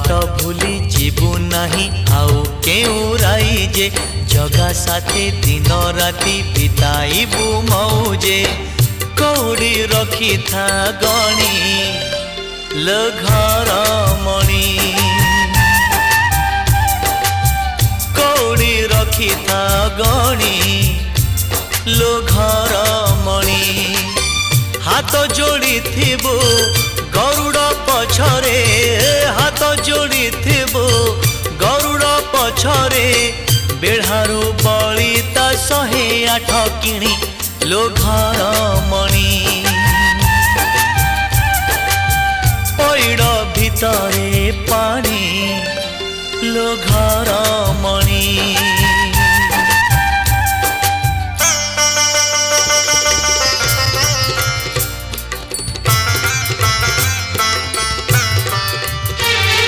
बाट भूली जीवु नहीं आउ केउराई जे जगा साथे दिन राति बिताइबु मौजे कौड़ी रखी था गणी लो घर मणि कौड़ी रखी था गणी लो घर मणि हाथ जोड़ी थिबु गरुड़ पछरे हाथ जोड़ी थिबु गरुड़ पछरे बेढ़ारू बलिता 108 किणी लो घर मणि पैड़ भितरे पानी लो घर मणि।